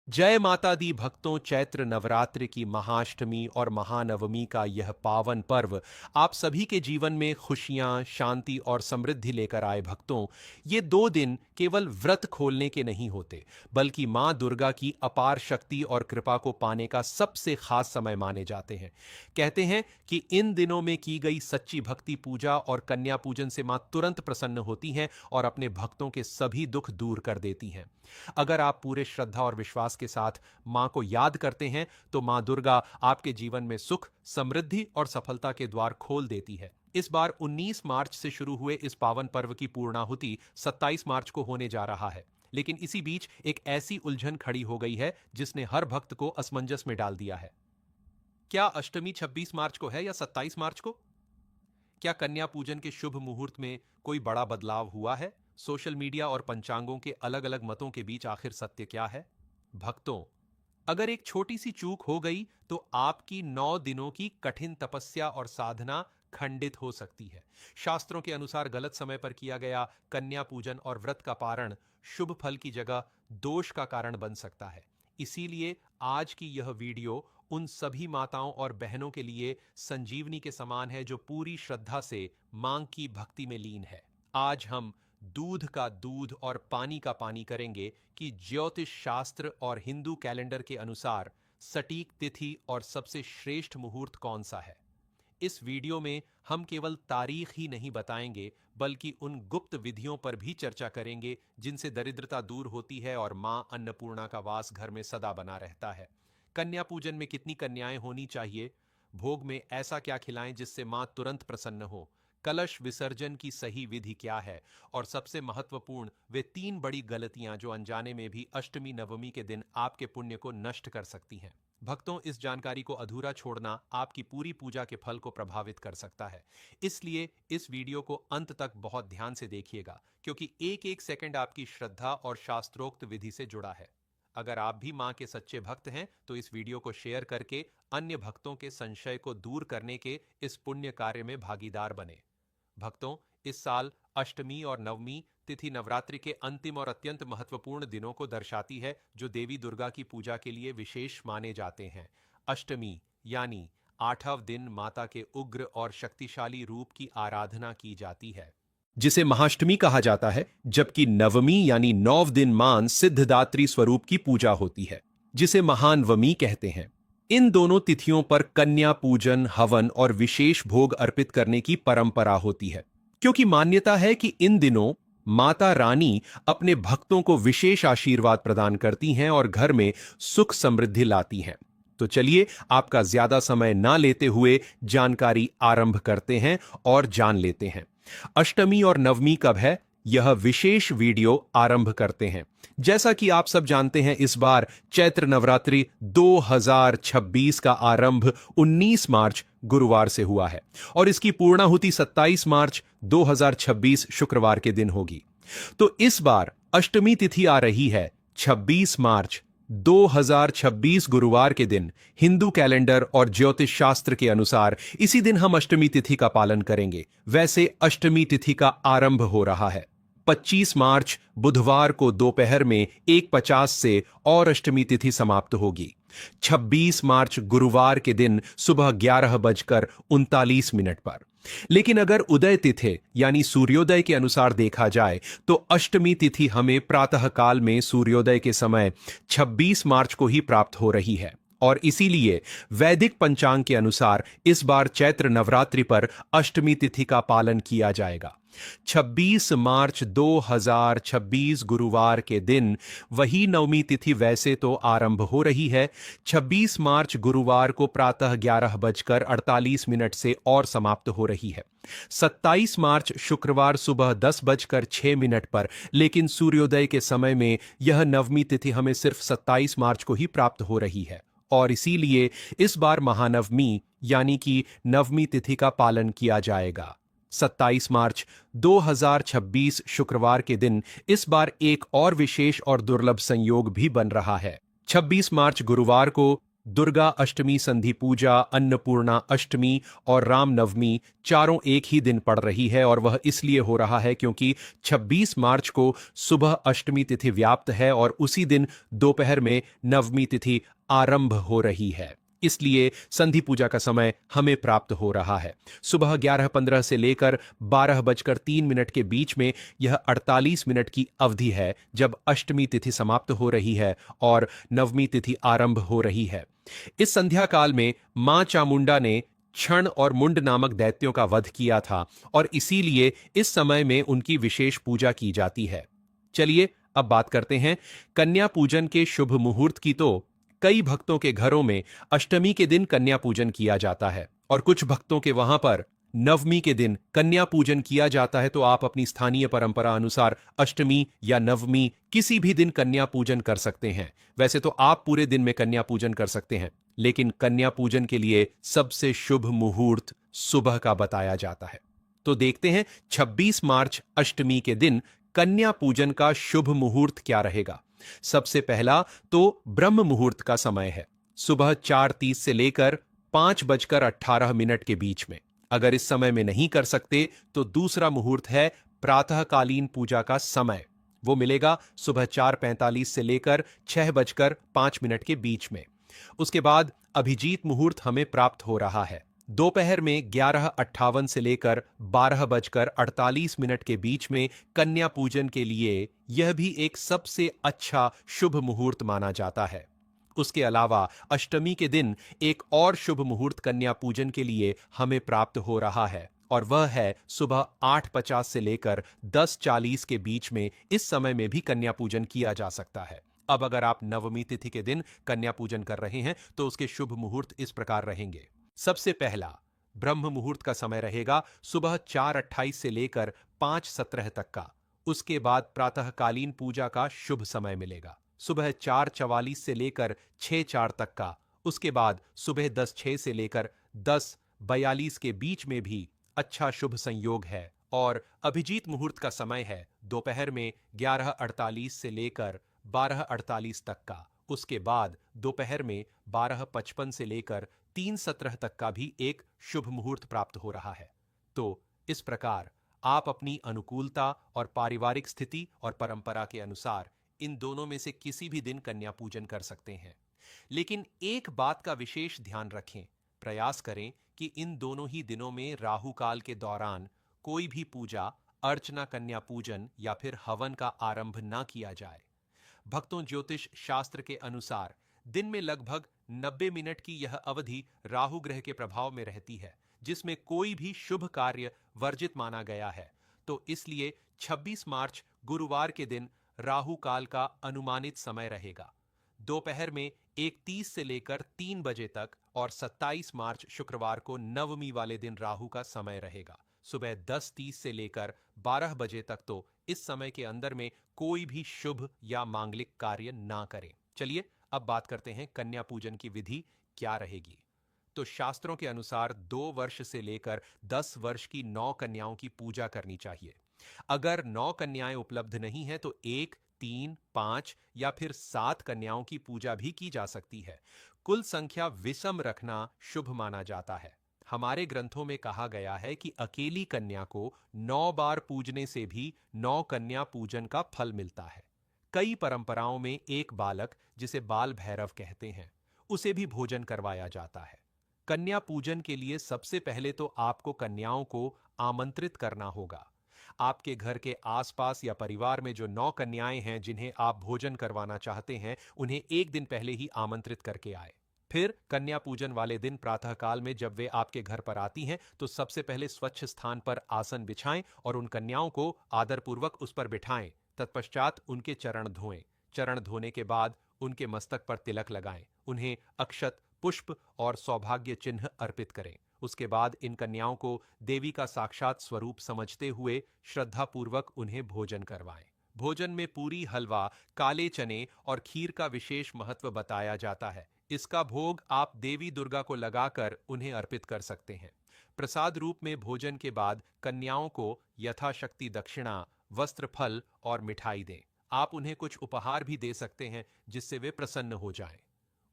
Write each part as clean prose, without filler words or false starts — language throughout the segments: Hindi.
जय माता दी भक्तों। चैत्र नवरात्रि की महाअष्टमी और महानवमी का यह पावन पर्व आप सभी के जीवन में खुशियां, शांति और समृद्धि लेकर आए। भक्तों, ये दो दिन केवल व्रत खोलने के नहीं होते, बल्कि मां दुर्गा की अपार शक्ति और कृपा को पाने का सबसे खास समय माने जाते हैं। कहते हैं कि इन दिनों में की गई सच्ची भक्ति पूजा और कन्या पूजन से मां तुरंत प्रसन्न होती हैं और अपने भक्तों के सभी दुख दूर कर देती हैं। अगर आप पूरे श्रद्धा और विश्वास के साथ मां को याद करते हैं तो मां दुर्गा आपके जीवन में सुख, समृद्धि और सफलता के द्वार खोल देती है। इस बार 19 मार्च से शुरू हुए इस पावन पर्व की पूर्णाहुति 27 मार्च को होने जा रहा है। लेकिन इसी बीच एक ऐसी उलझन खड़ी हो गई है जिसने हर भक्त को असमंजस में डाल दिया है। क्या अष्टमी 26 मार्च को है या 27 मार्च को? क्या कन्या पूजन के शुभ मुहूर्त में कोई बड़ा बदलाव हुआ है? सोशल मीडिया और पंचांगों के अलग अलग मतों के बीच आखिर सत्य क्या है? भक्तों, अगर एक छोटी सी चूक हो गई तो आपकी 9 दिनों की कठिन तपस्या और साधना खंडित हो सकती है। शास्त्रों के अनुसार गलत समय पर किया गया कन्या पूजन और व्रत का पारण शुभ फल की जगह दोष का कारण बन सकता है। इसीलिए आज की यह वीडियो उन सभी माताओं और बहनों के लिए संजीवनी के समान है जो पूरी श्रद्धा से मां की भक्ति में लीन है। आज हम दूध का दूध और पानी का पानी करेंगे कि ज्योतिष शास्त्र और हिंदू कैलेंडर के अनुसार सटीक तिथि और सबसे श्रेष्ठ मुहूर्त कौन सा है। इस वीडियो में हम केवल तारीख ही नहीं बताएंगे, बल्कि उन गुप्त विधियों पर भी चर्चा करेंगे जिनसे दरिद्रता दूर होती है और मां अन्नपूर्णा का वास घर में सदा बना रहता है। कन्या पूजन में कितनी कन्याएं होनी चाहिए? भोग में ऐसा क्या खिलाएं जिससे मां तुरंत प्रसन्न हो? कलश विसर्जन की सही विधि क्या है? और सबसे महत्वपूर्ण वे 3 बड़ी गलतियां जो अनजाने में भी अष्टमी नवमी के दिन आपके पुण्य को नष्ट कर सकती हैं। भक्तों, इस जानकारी को अधूरा छोड़ना आपकी पूरी पूजा के फल को प्रभावित कर सकता है। इसलिए इस वीडियो को अंत तक बहुत ध्यान से देखिएगा, क्योंकि एक एक सेकंड आपकी श्रद्धा और शास्त्रोक्त विधि से जुड़ा है। अगर आप भी मां के सच्चे भक्त हैं तो इस वीडियो को शेयर करके अन्य भक्तों के संशय को दूर करने के इस पुण्य कार्य में भागीदार बने। भक्तों, इस साल अष्टमी और नवमी तिथि नवरात्रि के अंतिम और अत्यंत महत्वपूर्ण दिनों को दर्शाती है, जो देवी दुर्गा की पूजा के लिए विशेष माने जाते हैं। अष्टमी यानी 8वां दिन माता के उग्र और शक्तिशाली रूप की आराधना की जाती है, जिसे महाअष्टमी कहा जाता है, जबकि नवमी यानी 9 दिन मान सिद्धदात्री स्वरूप की पूजा होती है, जिसे महानवमी कहते हैं। इन दोनों तिथियों पर कन्या पूजन, हवन और विशेष भोग अर्पित करने की परंपरा होती है, क्योंकि मान्यता है कि इन दिनों माता रानी अपने भक्तों को विशेष आशीर्वाद प्रदान करती हैं और घर में सुख समृद्धि लाती हैं। तो चलिए, आपका ज्यादा समय ना लेते हुए जानकारी आरंभ करते हैं और जान लेते हैं अष्टमी और नवमी कब है। यह विशेष वीडियो आरंभ करते हैं। जैसा कि आप सब जानते हैं, इस बार चैत्र नवरात्रि 2026 का आरंभ 19 मार्च गुरुवार से हुआ है और इसकी पूर्णाहुति 27 मार्च 2026 शुक्रवार के दिन होगी। तो इस बार अष्टमी तिथि आ रही है 26 मार्च 2026 गुरुवार के दिन। हिंदू कैलेंडर और ज्योतिष शास्त्र के अनुसार इसी दिन हम अष्टमी तिथि का पालन करेंगे। वैसे अष्टमी तिथि का आरंभ हो रहा है 25 मार्च बुधवार को दोपहर में 1:50 से और अष्टमी तिथि समाप्त होगी 26 मार्च गुरुवार के दिन सुबह 11:39 पर। लेकिन अगर उदय तिथि यानी सूर्योदय के अनुसार देखा जाए तो अष्टमी तिथि हमें प्रातः काल में सूर्योदय के समय 26 मार्च को ही प्राप्त हो रही है और इसीलिए वैदिक पंचांग के अनुसार इस बार चैत्र नवरात्रि पर अष्टमी तिथि का पालन किया जाएगा। 26 मार्च 2026 गुरुवार के दिन वही नवमी तिथि वैसे तो आरंभ हो रही है। 26 मार्च गुरुवार को प्रातः 11:48 से और समाप्त हो रही है। 27 मार्च शुक्रवार सुबह 10:06 पर, लेकिन सूर्योदय के समय में यह नवमी तिथि हमें सिर्फ 27 मार्च को ही प्राप्त हो रही है और इसीलिए इस बार महानवमी यानी कि नवमी तिथि का पालन किया जाएगा। 27 मार्च 2026 शुक्रवार के दिन इस बार एक और विशेष और दुर्लभ संयोग भी बन रहा है। 26 मार्च गुरुवार को दुर्गा अष्टमी, संधि पूजा, अन्नपूर्णा अष्टमी और रामनवमी चारों एक ही दिन पड़ रही है, और वह इसलिए हो रहा है क्योंकि 26 मार्च को सुबह अष्टमी तिथि व्याप्त है और उसी दिन दोपहर में नवमी तिथि आरंभ हो रही है। इसलिए संधि पूजा का समय हमें प्राप्त हो रहा है। सुबह 11:15 से लेकर 12:03 के बीच में यह 48 मिनट की अवधि है जब अष्टमी तिथि समाप्त हो रही है और नवमी तिथि आरंभ हो रही है। इस संध्या काल में मां चामुंडा ने क्षण और मुंड नामक दैत्यों का वध किया था और इसीलिए इस समय में उनकी विशेष पूजा की जाती है। चलिए अब बात करते हैं कन्या पूजन के शुभ मुहूर्त की। तो कई भक्तों के घरों में अष्टमी के दिन कन्या पूजन किया जाता है और कुछ भक्तों के वहां पर नवमी के दिन कन्या पूजन किया जाता है। तो आप अपनी स्थानीय परंपरा अनुसार अष्टमी या नवमी किसी भी दिन कन्या पूजन कर सकते हैं। वैसे तो आप पूरे दिन में कन्या पूजन कर सकते हैं, लेकिन कन्या पूजन के लिए सबसे शुभ मुहूर्त सुबह का बताया जाता है। तो देखते हैं 26 मार्च अष्टमी के दिन कन्या पूजन का शुभ मुहूर्त क्या रहेगा। सबसे पहला तो ब्रह्म मुहूर्त का समय है, सुबह 4:30 से लेकर 5:18 के बीच में। अगर इस समय में नहीं कर सकते तो दूसरा मुहूर्त है प्रातःकालीन पूजा का समय। वो मिलेगा सुबह 4:45 से लेकर 6:05 के बीच में। उसके बाद अभिजीत मुहूर्त हमें प्राप्त हो रहा है दोपहर में 11:58 से लेकर 12:48 के बीच में। कन्या पूजन के लिए यह भी एक सबसे अच्छा शुभ मुहूर्त माना जाता है। उसके अलावा अष्टमी के दिन एक और शुभ मुहूर्त कन्या पूजन के लिए हमें प्राप्त हो रहा है और वह है सुबह 8:50 से लेकर 10:40 के बीच में। इस समय में भी कन्या पूजन किया जा सकता है। अब अगर आप नवमी तिथि के दिन कन्या पूजन कर रहे हैं तो उसके शुभ मुहूर्त इस प्रकार रहेंगे। सबसे पहला ब्रह्म मुहूर्त का समय रहेगा सुबह 4:28 से लेकर 5:17 तक का। उसके बाद प्रातःकालीन पूजा का शुभ समय मिलेगा सुबह 4:44 से लेकर 6:04 तक का। उसके बाद सुबह 10:06 से लेकर 10:42 के बीच में भी अच्छा शुभ संयोग है। और अभिजीत मुहूर्त का समय है दोपहर में 11:48 से लेकर 12:48 तक का। उसके बाद दोपहर में 12:55 से लेकर 3:17 तक का भी एक शुभ मुहूर्त प्राप्त हो रहा है। तो इस प्रकार आप अपनी अनुकूलता और पारिवारिक स्थिति और परंपरा के अनुसार इन दोनों में से किसी भी दिन कन्या पूजन कर सकते हैं। लेकिन एक बात का विशेष ध्यान रखें, प्रयास करें कि इन दोनों ही दिनों में राहु काल के दौरान कोई भी पूजा अर्चना, कन्या पूजन या फिर हवन का आरंभ ना किया जाए। भक्तों, ज्योतिष शास्त्र के अनुसार दिन में लगभग 90 मिनट की यह अवधि राहु ग्रह के प्रभाव में रहती है, जिसमें कोई भी शुभ कार्य वर्जित माना गया है। तो इसलिए 26 मार्च गुरुवार के दिन राहु काल का अनुमानित समय रहेगा दोपहर में 1:30 से लेकर 3 बजे तक, और 27 मार्च शुक्रवार को नवमी वाले दिन राहु का समय रहेगा सुबह 10:30 से लेकर 12 बजे तक। तो इस समय के अंदर में कोई भी शुभ या मांगलिक कार्य ना करें। चलिए अब बात करते हैं कन्या पूजन की विधि क्या रहेगी। तो शास्त्रों के अनुसार 2 वर्ष से लेकर 10 वर्ष की 9 कन्याओं की पूजा करनी चाहिए। अगर 9 कन्याएं उपलब्ध नहीं है तो 1, 3, 5 या फिर 7 कन्याओं की पूजा भी की जा सकती है। कुल संख्या विषम रखना शुभ माना जाता है। हमारे ग्रंथों में कहा गया है कि अकेली कन्या को 9 बार पूजने से भी 9 कन्या पूजन का फल मिलता है। कई परंपराओं में एक बालक, जिसे बाल भैरव कहते हैं, उसे भी भोजन करवाया जाता है। कन्या पूजन के लिए सबसे पहले तो आपको कन्याओं को आमंत्रित करना होगा। आपके घर के आसपास या परिवार में जो 9 कन्याएं हैं जिन्हें आप भोजन करवाना चाहते हैं, उन्हें एक दिन पहले ही आमंत्रित करके आए। फिर कन्या पूजन वाले दिन प्रातःकाल में जब वे आपके घर पर आती हैं तो सबसे पहले स्वच्छ स्थान पर आसन बिछाएं और उन कन्याओं को आदरपूर्वक उस पर बिठाएं। तत्पश्चात उनके चरण धोएं। चरण धोने के बाद उनके मस्तक पर तिलक लगाएं। उन्हें अक्षत, पुष्प और सौभाग्य चिन्ह अर्पित करें। उसके बाद इन कन्याओं को देवी का साक्षात स्वरूप समझते हुए श्रद्धापूर्वक उन्हें भोजन करवाएं। भोजन में पूरी, हलवा, काले चने और खीर का विशेष महत्व बताया जाता है। इसका भोग आप देवी दुर्गा को लगाकर उन्हें अर्पित कर सकते हैं। प्रसाद रूप में भोजन के बाद कन्याओं को यथाशक्ति दक्षिणा, वस्त्र, फल और मिठाई दें। आप उन्हें कुछ उपहार भी दे सकते हैं जिससे वे प्रसन्न हो जाएं।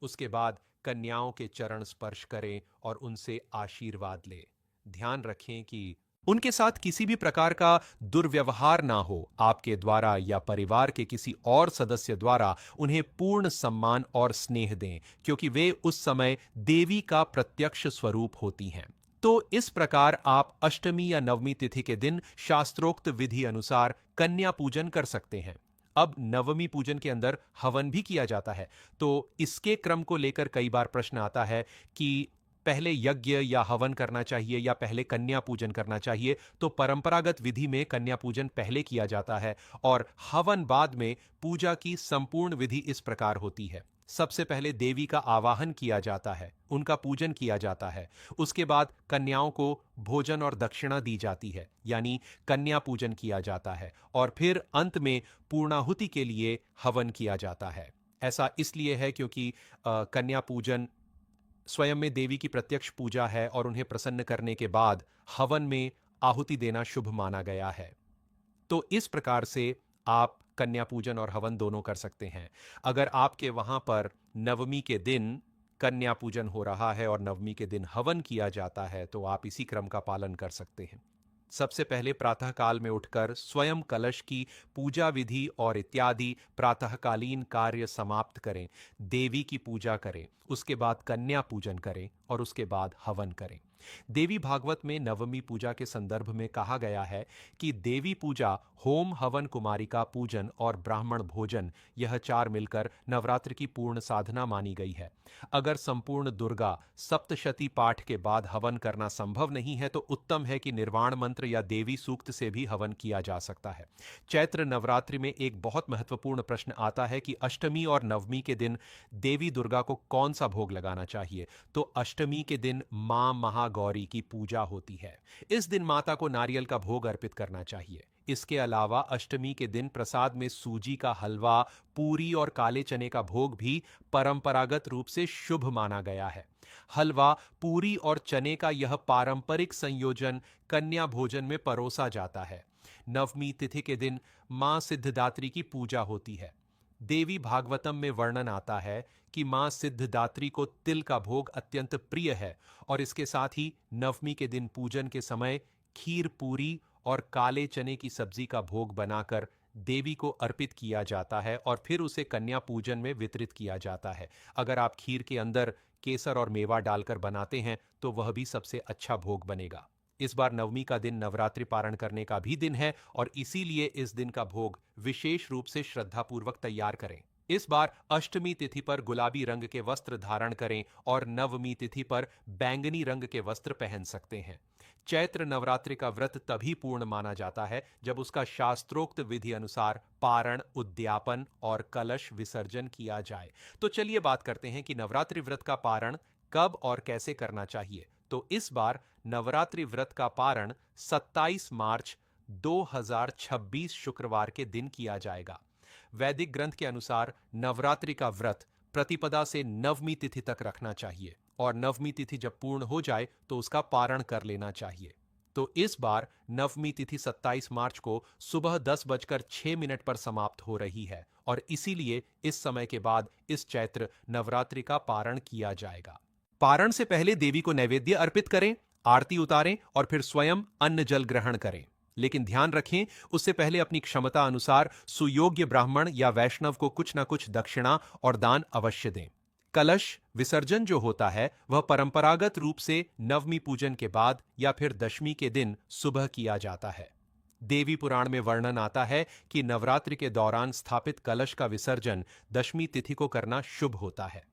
उसके बाद कन्याओं के चरण स्पर्श करें और उनसे आशीर्वाद लें। ध्यान रखें कि उनके साथ किसी भी प्रकार का दुर्व्यवहार ना हो आपके द्वारा या परिवार के किसी और सदस्य द्वारा। उन्हें पूर्ण सम्मान और स्नेह दें क्योंकि वे उस समय देवी का प्रत्यक्ष स्वरूप होती हैं। तो इस प्रकार आप अष्टमी या नवमी तिथि के दिन शास्त्रोक्त विधि अनुसार कन्या पूजन कर सकते हैं। अब नवमी पूजन के अंदर हवन भी किया जाता है, तो इसके क्रम को लेकर कई बार प्रश्न आता है कि पहले यज्ञ या हवन करना चाहिए या पहले कन्या पूजन करना चाहिए। तो परंपरागत विधि में कन्या पूजन पहले किया जाता है और हवन बाद में। पूजा की संपूर्ण विधि इस प्रकार होती है। सबसे पहले देवी का आवाहन किया जाता है, उनका पूजन किया जाता है। उसके बाद कन्याओं को भोजन और दक्षिणा दी जाती है, यानी कन्या पूजन किया जाता है। और फिर अंत में पूर्णाहुति के लिए हवन किया जाता है। ऐसा इसलिए है क्योंकि कन्या पूजन स्वयं में देवी की प्रत्यक्ष पूजा है और उन्हें प्रसन्न करने के बाद हवन में आहुति देना शुभ माना गया है। तो इस प्रकार से आप कन्या पूजन और हवन दोनों कर सकते हैं। अगर आपके वहां पर नवमी के दिन कन्या पूजन हो रहा है और नवमी के दिन हवन किया जाता है तो आप इसी क्रम का पालन कर सकते हैं। सबसे पहले प्रातःकाल में उठकर स्वयं कलश की पूजा विधि और इत्यादि प्रातःकालीन कार्य समाप्त करें, देवी की पूजा करें, उसके बाद कन्या पूजन करें और उसके बाद हवन करें। देवी भागवत में नवमी पूजा के संदर्भ में कहा गया है कि देवी पूजा, होम हवन, कुमारिका पूजन और ब्राह्मण भोजन, यह चार मिलकर नवरात्र की पूर्ण साधना मानी गई है। अगर संपूर्ण दुर्गा सप्तशती पाठ के बाद हवन करना संभव नहीं है तो उत्तम है कि निर्वाण मंत्र या देवी सूक्त से भी हवन किया जा सकता है। चैत्र नवरात्रि में एक बहुत महत्वपूर्ण प्रश्न आता है कि अष्टमी और नवमी के दिन देवी दुर्गा को कौन सा भोग लगाना चाहिए। तो अष्टमी के दिन मां महागौरी की पूजा होती है। इस दिन माता को नारियल का भोग अर्पित करना चाहिए। इसके अलावा अष्टमी के दिन प्रसाद में सूजी का हलवा, पूरी और काले चने का भोग भी परंपरागत रूप से शुभ माना गया है। हलवा, पूरी और चने का यह पारंपरिक संयोजन कन्या भोजन में परोसा जाता है। नवमी तिथि के दिन मां सिद्धदात्री की पूजा होती है। देवी भागवतम में वर्णन आता है कि मां सिद्धदात्री को तिल का भोग अत्यंत प्रिय है और इसके साथ ही नवमी के दिन पूजन के समय खीर पूरी और काले चने की सब्जी का भोग बनाकर देवी को अर्पित किया जाता है और फिर उसे कन्या पूजन में वितरित किया जाता है। अगर आप खीर के अंदर केसर और मेवा डालकर बनाते हैं तो वह भी सबसे अच्छा भोग बनेगा। इस बार नवमी का दिन नवरात्रि पारण करने का भी दिन है और इसीलिए इस दिन का भोग विशेष रूप से श्रद्धापूर्वक तैयार करें। इस बार अष्टमी तिथि पर गुलाबी रंग के वस्त्र धारण करें और नवमी तिथि पर बैंगनी रंग के वस्त्र पहन सकते हैं। चैत्र नवरात्रि का व्रत तभी पूर्ण माना जाता है जब उसका शास्त्रोक्त विधि अनुसार पारण, उद्यापन और कलश विसर्जन किया जाए। तो चलिए बात करते हैं कि नवरात्रि व्रत का पारण कब और कैसे करना चाहिए। तो इस बार नवरात्रि व्रत का पारण 27 मार्च 2026 शुक्रवार के दिन किया जाएगा। वैदिक ग्रंथ के अनुसार नवरात्रि का व्रत प्रतिपदा से नवमी तिथि तक रखना चाहिए और नवमी तिथि जब पूर्ण हो जाए तो उसका पारण कर लेना चाहिए। तो इस बार नवमी तिथि 27 मार्च को सुबह 10:06 पर समाप्त हो रही है और इसीलिए इस समय के बाद इस चैत्र नवरात्रि का पारण किया जाएगा। पारण से पहले देवी को नैवेद्य अर्पित करें, आरती उतारें और फिर स्वयं अन्न जल ग्रहण करें। लेकिन ध्यान रखें, उससे पहले अपनी क्षमता अनुसार सुयोग्य ब्राह्मण या वैष्णव को कुछ ना कुछ दक्षिणा और दान अवश्य दें। कलश विसर्जन जो होता है वह परंपरागत रूप से नवमी पूजन के बाद या फिर दशमी के दिन सुबह किया जाता है। देवी पुराण में वर्णन आता है कि नवरात्रि के दौरान स्थापित कलश का विसर्जन दशमी तिथि को करना शुभ होता है।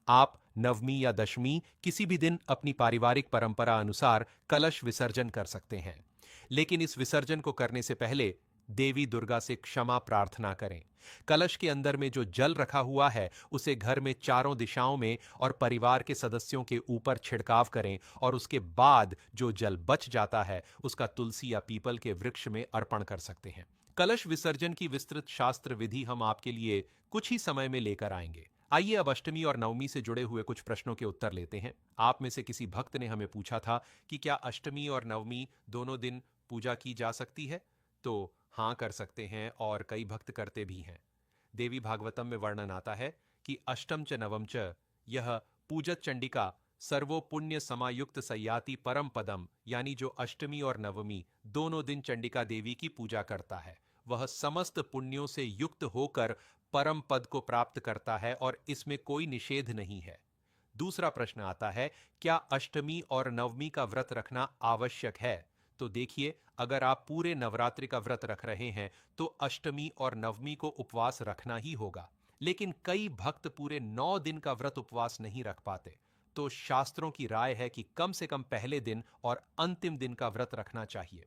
आप नवमी या दशमी किसी भी दिन अपनी पारिवारिक परंपरा अनुसार कलश विसर्जन कर सकते हैं, लेकिन इस विसर्जन को करने से पहले देवी दुर्गा से क्षमा प्रार्थना करें। कलश के अंदर में जो जल रखा हुआ है उसे घर में चारों दिशाओं में और परिवार के सदस्यों के ऊपर छिड़काव करें और उसके बाद जो जल बच जाता है उसका तुलसी या पीपल के वृक्ष में अर्पण कर सकते हैं। कलश विसर्जन की विस्तृत शास्त्र विधि हम आपके लिए कुछ ही समय में लेकर आएंगे। आइए अब अष्टमी और नवमी से जुड़े हुए कुछ प्रश्नों के उत्तर लेते हैं। आप में से किसी भक्त ने हमें पूछा था कि क्या अष्टमी और नवमी दोनों दिन पूजा की जा सकती है? तो हाँ, कर सकते हैं और कई भक्त करते भी हैं। देवी भागवतम में वर्णन आता है कि अष्टम च नवम च यह पूजत चंडिका सर्वो पुण्य समायुक्त सयाति परम पदम यानी जो अष्टमी और नवमी दोनों दिन चंडिका देवी की पूजा करता है वह समस्त पुण्यों से युक्त होकर परम पद को प्राप्त करता है और इसमें कोई निषेध नहीं है। दूसरा प्रश्न आता है, क्या अष्टमी और नवमी का व्रत रखना आवश्यक है? तो देखिए, अगर आप पूरे नवरात्रि का व्रत रख रहे हैं तो अष्टमी और नवमी को उपवास रखना ही होगा। लेकिन कई भक्त पूरे 9 दिन का व्रत उपवास नहीं रख पाते, तो शास्त्रों की राय है कि कम से कम पहले दिन और अंतिम दिन का व्रत रखना चाहिए।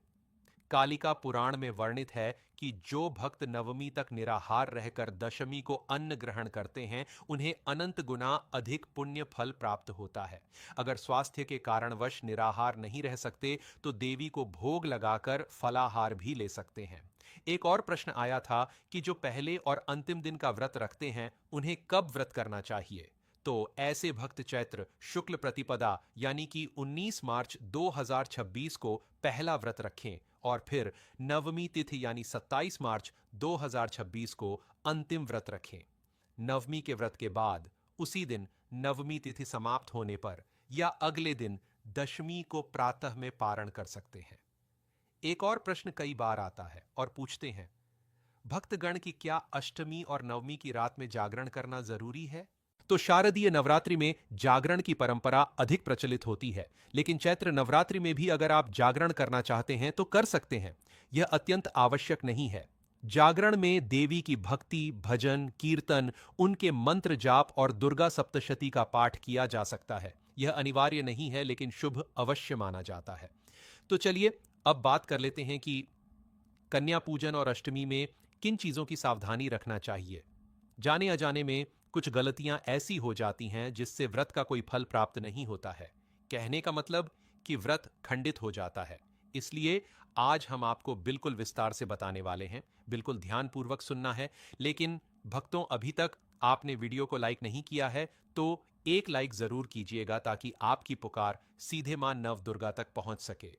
कालिका पुराण में वर्णित है कि जो भक्त नवमी तक निराहार रहकर दशमी को अन्न ग्रहण करते हैं उन्हें अनंत गुना अधिक पुण्य फल प्राप्त होता है। अगर स्वास्थ्य के कारणवश निराहार नहीं रह सकते तो देवी को भोग लगाकर फलाहार भी ले सकते हैं। एक और प्रश्न आया था कि जो पहले और अंतिम दिन का व्रत रखते हैं उन्हें कब व्रत करना चाहिए? तो ऐसे भक्त चैत्र शुक्ल प्रतिपदा यानी कि 19 मार्च 2026 को पहला व्रत रखें और फिर नवमी तिथि यानी 27 मार्च 2026 को अंतिम व्रत रखें। नवमी के व्रत के बाद उसी दिन नवमी तिथि समाप्त होने पर या अगले दिन दशमी को प्रातः में पारण कर सकते हैं। एक और प्रश्न कई बार आता है और पूछते हैं, भक्तगण की क्या अष्टमी और नवमी की रात में जागरण करना जरूरी है? तो शारदीय नवरात्रि में जागरण की परंपरा अधिक प्रचलित होती है, लेकिन चैत्र नवरात्रि में भी अगर आप जागरण करना चाहते हैं तो कर सकते हैं। यह अत्यंत आवश्यक नहीं है। जागरण में देवी की भक्ति, भजन, कीर्तन, उनके मंत्र जाप और दुर्गा सप्तशती का पाठ किया जा सकता है। यह अनिवार्य नहीं है लेकिन शुभ अवश्य माना जाता है। तो चलिए अब बात कर लेते हैं कि कन्या पूजन और अष्टमी में किन चीजों की सावधानी रखना चाहिए। जाने अजाने में कुछ गलतियां ऐसी हो जाती हैं जिससे व्रत का कोई फल प्राप्त नहीं होता है। कहने का मतलब कि व्रत खंडित हो जाता है। इसलिए आज हम आपको बिल्कुल विस्तार से बताने वाले हैं। बिल्कुल ध्यानपूर्वक सुनना है। लेकिन भक्तों, अभी तक आपने वीडियो को लाइक नहीं किया है तो एक लाइक जरूर कीजिएगा ताकि आपकी पुकार सीधे मां नव दुर्गा तक पहुंच सके।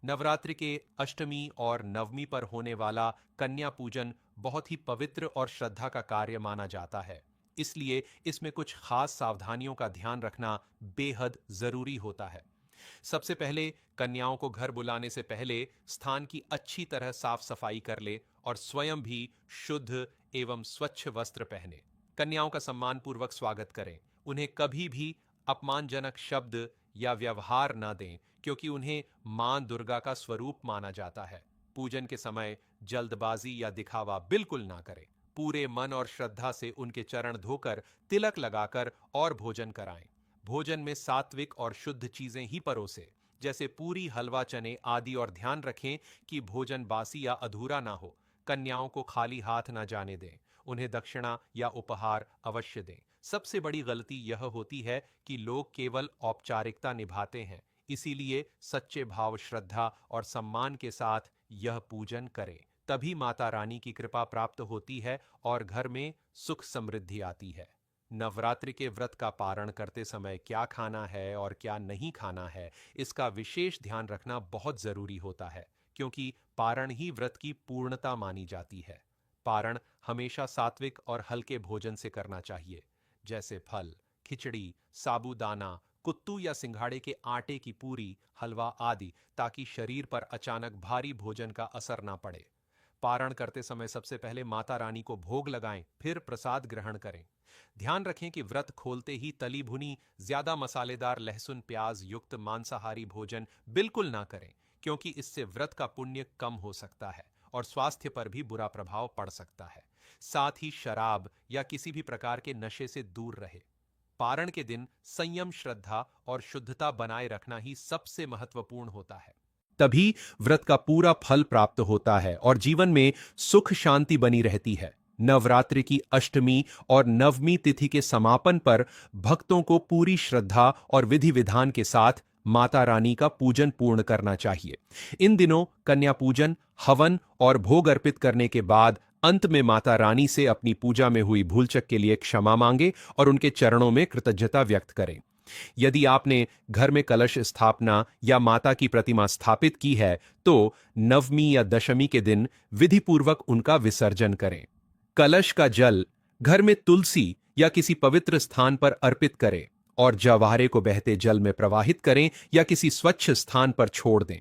नवरात्रि के अष्टमी और नवमी पर होने वाला कन्या पूजन बहुत ही पवित्र और श्रद्धा का कार्य माना जाता है। इसलिए इसमें कुछ खास सावधानियों का ध्यान रखना बेहद जरूरी होता है। सबसे पहले कन्याओं को घर बुलाने से पहले स्थान की अच्छी तरह साफ सफाई कर ले और स्वयं भी शुद्ध एवं स्वच्छ वस्त्र पहने। कन्याओं का सम्मान पूर्वक स्वागत करें। उन्हें कभी भी अपमानजनक शब्द या व्यवहार न दें क्योंकि उन्हें मां दुर्गा का स्वरूप माना जाता है। पूजन के समय जल्दबाजी या दिखावा बिल्कुल ना करें। पूरे मन और श्रद्धा से उनके चरण धोकर तिलक लगाकर और भोजन कराएं। भोजन में सात्विक और शुद्ध चीजें ही परोसें, जैसे पूरी, हलवा, चने आदि, और ध्यान रखें कि भोजन बासी या अधूरा ना हो। कन्याओं को खाली हाथ ना जाने दें। उन्हें दक्षिणा या उपहार अवश्य दें। सबसे बड़ी गलती यह होती है कि लोग केवल औपचारिकता निभाते हैं। इसीलिए सच्चे भाव, श्रद्धा और सम्मान के साथ यह पूजन करें। तभी माता रानी की कृपा प्राप्त होती है और घर में सुख समृद्धि आती है। नवरात्रि के व्रत का पारण करते समय क्या खाना है और क्या नहीं खाना है, इसका विशेष ध्यान रखना बहुत जरूरी होता है, क्योंकि पारण ही व्रत की पूर्णता मानी जाती है। पारण हमेशा सात्विक और हल्के भोजन से करना चाहिए, जैसे फल, खिचड़ी, साबूदाना, कुत्तू या सिंघाड़े के आटे की पूरी, हलवा आदि, ताकि शरीर पर अचानक भारी भोजन का असर ना पड़े। पारण करते समय सबसे पहले माता रानी को भोग लगाएं, फिर प्रसाद ग्रहण करें। ध्यान रखें कि व्रत खोलते ही तली भुनी, ज्यादा मसालेदार, लहसुन प्याज युक्त मांसाहारी भोजन बिल्कुल ना करें, क्योंकि इससे व्रत का पुण्य कम हो सकता है और स्वास्थ्य पर भी बुरा प्रभाव पड़ सकता है। साथ ही शराब या किसी भी प्रकार के नशे से दूर रहे। पारण के दिन संयम, श्रद्धा और शुद्धता बनाए रखना ही सबसे महत्वपूर्ण होता है। तभी व्रत का पूरा फल प्राप्त होता है और जीवन में सुख शांति बनी रहती है। नवरात्रि की अष्टमी और नवमी तिथि के समापन पर भक्तों को पूरी श्रद्धा और विधि विधान के साथ माता रानी का पूजन पूर्ण करना चाहिए। इन दिनों कन्या पूजन, हवन और भोग अर्पित करने के बाद अंत में माता रानी से अपनी पूजा में हुई भूलचक के लिए क्षमा मांगे और उनके चरणों में कृतज्ञता व्यक्त करें। यदि आपने घर में कलश स्थापना या माता की प्रतिमा स्थापित की है तो नवमी या दशमी के दिन विधिपूर्वक उनका विसर्जन करें। कलश का जल घर में तुलसी या किसी पवित्र स्थान पर अर्पित करें और जवारे को बहते जल में प्रवाहित करें या किसी स्वच्छ स्थान पर छोड़ दें।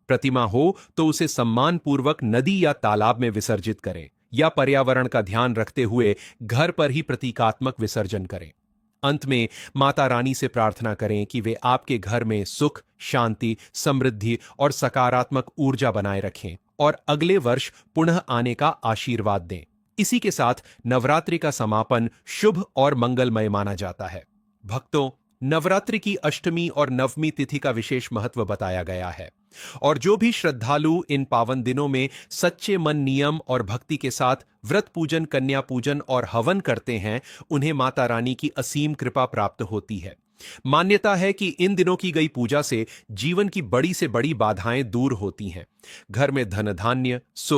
प्रतिमा हो तो उसे सम्मानपूर्वक नदी या तालाब में विसर्जित करें या पर्यावरण का ध्यान रखते हुए घर पर ही प्रतीकात्मक विसर्जन करें। अंत में माता रानी से प्रार्थना करें कि वे आपके घर में सुख, शांति, समृद्धि और सकारात्मक ऊर्जा बनाए रखें और अगले वर्ष पुनः आने का आशीर्वाद दें। इसी के साथ नवरात्रि का समापन शुभ और मंगलमय माना जाता है। भक्तों, नवरात्रि की अष्टमी और नवमी तिथि का विशेष महत्व बताया गया है और जो भी श्रद्धालु इन पावन दिनों में सच्चे मन, नियम और भक्ति के साथ व्रत पूजन, कन्या पूजन और हवन करते हैं, उन्हें माता रानी की असीम कृपा प्राप्त होती है। मान्यता है कि इन दिनों की गई पूजा से जीवन की बड़ी से बड़ी बाधाएं दूर होती हैं। घर में धन धान्य, सुख